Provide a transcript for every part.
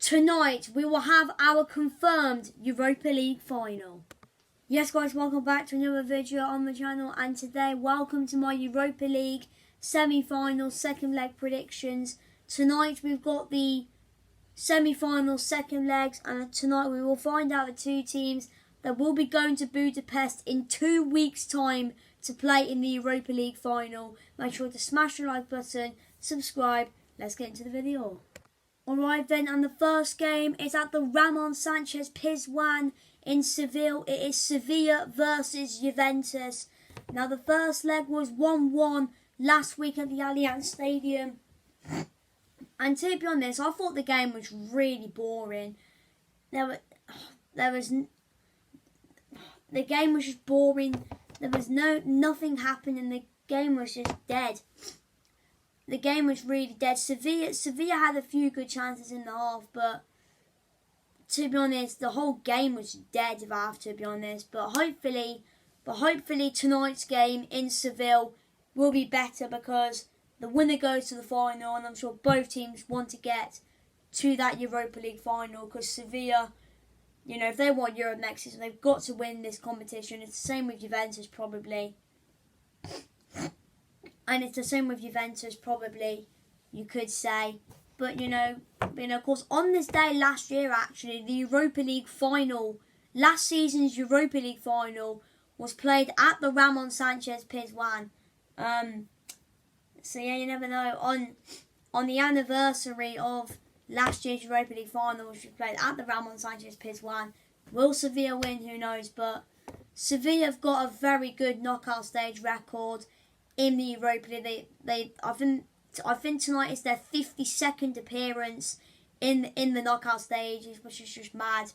tonight we will have our confirmed Europa League final. Yes guys, welcome back to another video on the channel, and today welcome to my Europa League semi-final second leg predictions. Tonight we've got the semi-final second legs, and tonight we will find out the two teams that will be going to Budapest in 2 weeks time to play in the Europa League final. Make sure to smash the like button, subscribe. Let's get into the video. Alright then, and the first game is at the Ramon Sanchez Pizjuan in Seville. It is Sevilla versus Juventus. Now the first leg was 1-1 last week at the Allianz Stadium. And to be honest, I thought the game was really boring. The game was just boring. There was nothing happening. The game was just dead. The game was really dead. Sevilla had a few good chances in the half, but to be honest, the whole game was dead, if I have to be honest. But hopefully tonight's game in Seville will be better, because the winner goes to the final, and I'm sure both teams want to get to that Europa League final, because Sevilla, you know, if they want Europe next season, they've got to win this competition. It's the same with Juventus probably. And it's the same with Juventus probably, you could say. But, you know, of course, on this day last year, actually, the Europa League final, last season's Europa League final, was played at the Ramon Sanchez Pizjuan. So, yeah, you never know. On the anniversary of last year's Europa League final, which was played at the Ramon Sanchez Pizjuan, will Sevilla win? Who knows? But Sevilla have got a very good knockout stage record in the Europa League. I think tonight is their 52nd appearance in the knockout stages, which is just mad.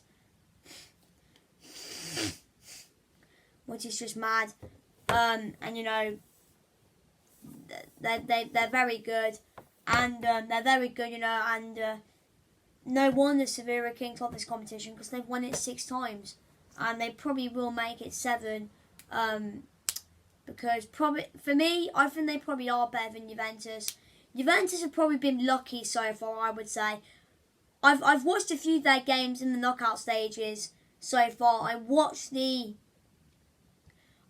And you know, they're very good, and they're very good, you know, and no wonder Sevilla kicked off this competition, because they've won it 6 times, and they probably will make it 7. Because for me, I think they probably are better than Juventus. Juventus have probably been lucky so far, I would say. I've watched a few of their games in the knockout stages so far. I watched the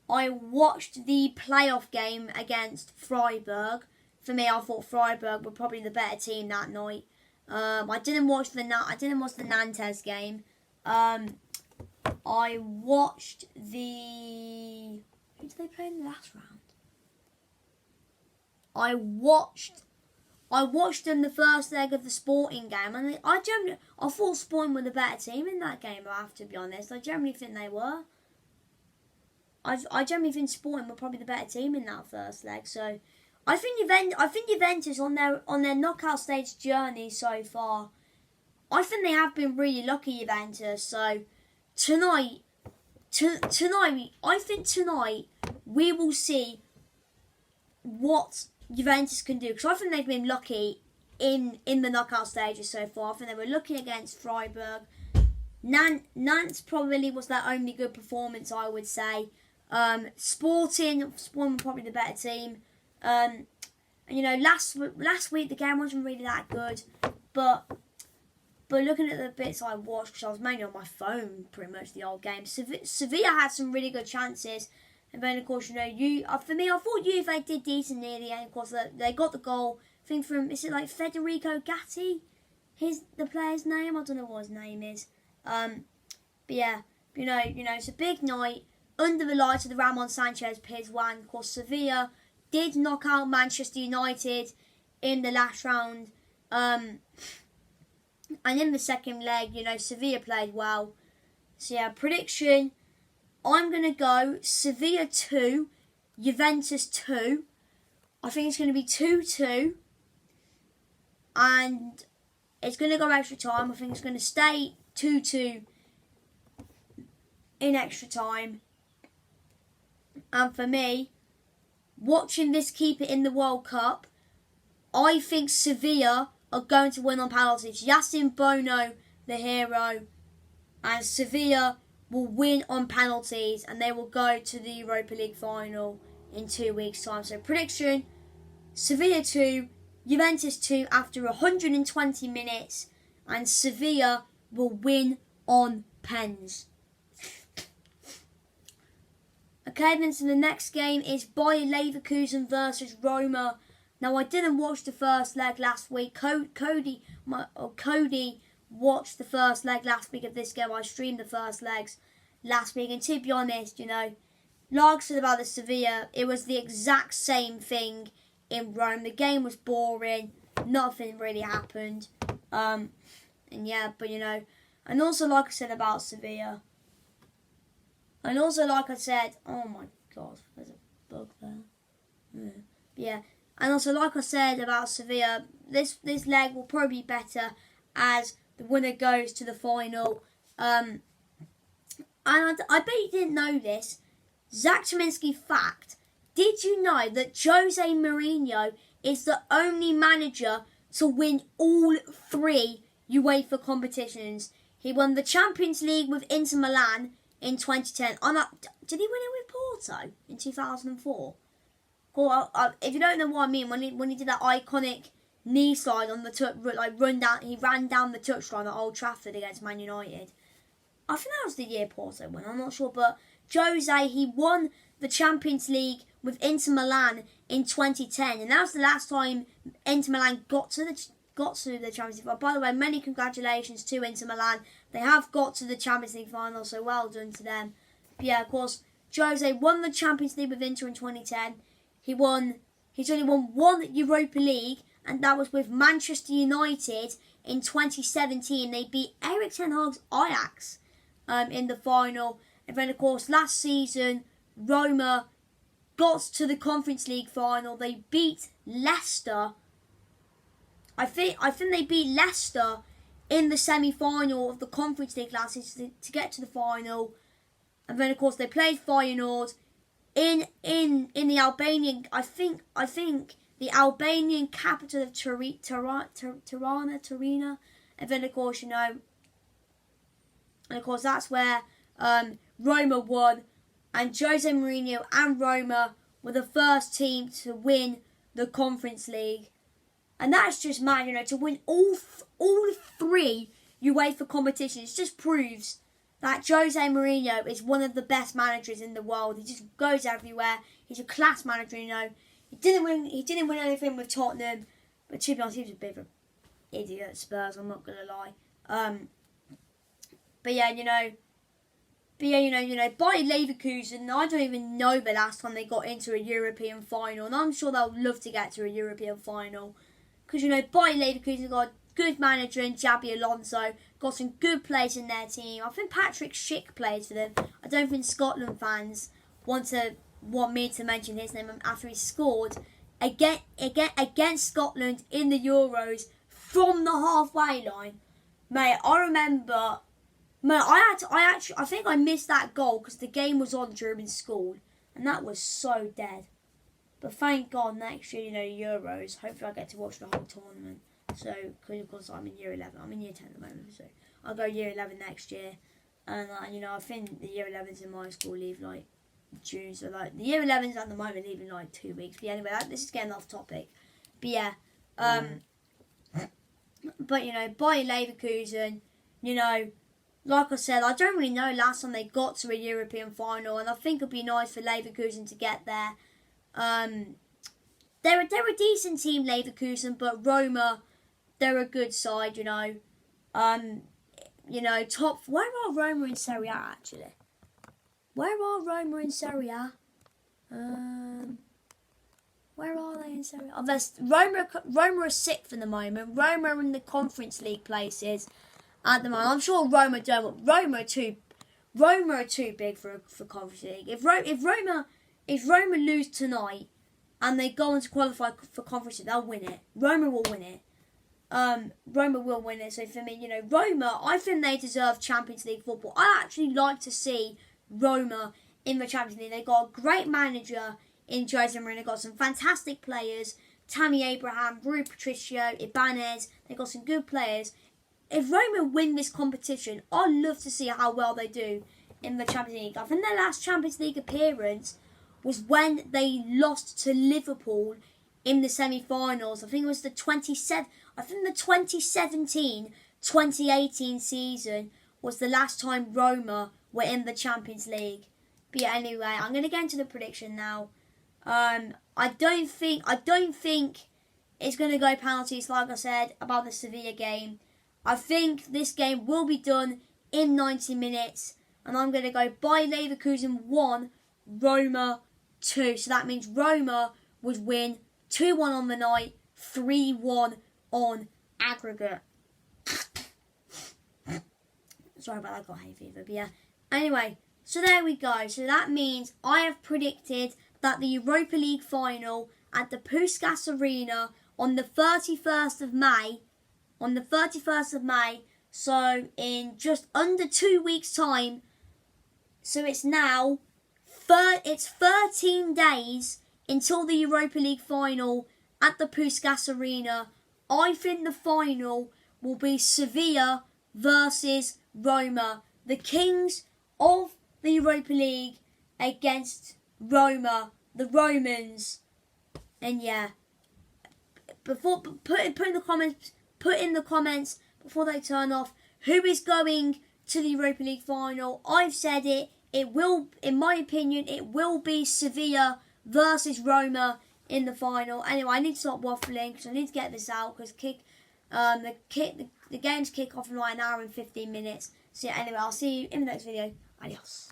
playoff game against Freiburg. For me, I thought Freiburg were probably the better team that night. I didn't watch the Nantes game. I watched the... Who did they play in the last round? I watched them the first leg of the Sporting game, and I thought Sporting were the better team in that game, I have to be honest. I generally think they were. I generally think Sporting were probably the better team in that first leg. So I think Juventus on their knockout stage journey so far, I think they have been really lucky, Juventus. So tonight, I think tonight we will see what Juventus can do, because I think they've been lucky in the knockout stages so far. I think they were lucky against Freiburg. Nantes probably was their only good performance, I would say. Sporting were probably the better team. And you know, last week the game wasn't really that good, but looking at the bits I watched, because I was mainly on my phone pretty much the whole game, Sevilla had some really good chances. And then, of course, you know, for me, I thought Juve did decent near the end. Of course, they got the goal. I think from, is it like Federico Gatti? The player's name? I don't know what his name is. But yeah, you know, it's a big night under the lights of the Ramon Sanchez Pizjuan. Of course, Sevilla did knock out Manchester United in the last round. And in the second leg, you know, Sevilla played well. So yeah, prediction, I'm going to go Sevilla 2, Juventus 2. I think it's going to be 2-2. And it's going to go extra time. I think it's going to stay 2-2 in extra time. And for me, watching this keeper in the World Cup, I think Sevilla are going to win on penalties. Yasin Bono, the hero, and Sevilla will win on penalties, and they will go to the Europa League final in 2 weeks' time. So prediction, Sevilla 2, Juventus 2 after 120 minutes. and Sevilla will win on pens. Okay, then so the next game is Bayer Leverkusen versus Roma. Now, I didn't watch the first leg last week. Cody watched the first leg last week of this game. I streamed the first legs last week, and to be honest, like I said about the Sevilla, it was the exact same thing in Rome. The game was boring. Nothing really happened. And yeah, but and also like I said about Sevilla, and also like I said, oh my god, there's a bug there. Yeah. And also, like I said about Sevilla, this leg will probably be better as the winner goes to the final. And I bet you didn't know this. Zach Cheminsky fact. Did you know that Jose Mourinho is the only manager to win all 3 UEFA competitions? He won the Champions League with Inter Milan in 2010. Did he win it with Porto in 2004? Well, if you don't know what I mean, when he did that iconic knee slide on the he ran down the touchline at Old Trafford against Man United. I think that was the year Porto won. I'm not sure, but Jose, he won the Champions League with Inter Milan in 2010, and that was the last time Inter Milan got to the Champions League. But by the way, many congratulations to Inter Milan. They have got to the Champions League final, so well done to them. But yeah, of course, Jose won the Champions League with Inter in 2010. He's only won 1 Europa League, and that was with Manchester United in 2017. They beat Erik ten Hag's Ajax in the final. And then, of course, last season, Roma got to the Conference League final. They beat Leicester. I think they beat Leicester in the semi-final of the Conference League last season to get to the final. And then, of course, they played Feyenoord in the Albanian. I think the Albanian capital of Tirana. And then, of course, that's where Roma won, and Jose Mourinho and Roma were the first team to win the Conference League. And that's just mad, to win all 3 UEFA competitions just proves that Jose Mourinho is one of the best managers in the world. He just goes everywhere. He's a class manager, He didn't win anything with Tottenham, but to be honest, he was a bit of an idiot at Spurs, I'm not gonna lie. But yeah, Bayer Leverkusen, I don't even know the last time they got into a European final, and I'm sure they'll love to get to a European final. Because, Bayer Leverkusen got a good manager in Xabi Alonso, got some good players in their team. I think Patrick Schick plays for them. I don't think Scotland fans want me to mention his name after he scored against Scotland in the Euros from the halfway line. Mate, I remember... Mate, I think I missed that goal because the game was on during school, and that was so dead. But thank God next year, Euros, hopefully I get to watch the whole tournament. So, because of course I'm in year 11, I'm in year 10 at the moment, so I'll go year 11 next year. And, I think the year 11s in my school leave June, so the year 11s at the moment leave in 2 weeks. But anyway, this is getting off topic. But yeah, but Bayer Leverkusen, like I said, I don't really know last time they got to a European final, and I think it'd be nice for Leverkusen to get there. They're a decent team, Leverkusen, but Roma, they're a good side, top. Where are Roma in Serie A actually? Where are Roma in Serie A? Where are they in Serie A? Oh, Roma are 6th at the moment. Roma are in the Conference League places at the moment. I'm sure Roma don't. Roma are too big for Conference League. If Roma lose tonight and they go on to qualify for Conference League, they'll win it. Roma will win it. Roma will win it. So for me, Roma, I think they deserve Champions League football. I actually like to see Roma in the Champions League. They got a great manager in Jose Mourinho. They got some fantastic players. Tammy Abraham, Rui Patricio, Ibanez. They got some good players. If Roma win this competition, I'd love to see how well they do in the Champions League. I think their last Champions League appearance was when they lost to Liverpool in the semi-finals. I think it was the 2017 2018 season was the last time Roma were in the Champions League. But yeah, anyway, I'm going to get into the prediction now. I don't think it's going to go penalties, like I said about the Sevilla game. I think this game will be done in 90 minutes, and I'm going to go Bayer Leverkusen 1, Roma 2. So that means Roma would win 2-1 on the night, 3-1 on aggregate. Sorry about that, I got hay fever, but yeah. Anyway, so there we go. So that means I have predicted that the Europa League final at the Puskas Arena on the 31st of May, so in just under 2 weeks' time, so it's now, it's 13 days until the Europa League final at the Puskas Arena. I think the final will be Sevilla versus Roma, the kings of the Europa League against Roma, the Romans. And yeah, before put in the comments before they turn off who is going to the Europa League final. I've said it. It will, in my opinion, it will be Sevilla versus Roma in the final. Anyway, I need to stop waffling because I need to get this out because the games kick off in like an hour and 15 minutes. So yeah, anyway, I'll see you in the next video. Adios.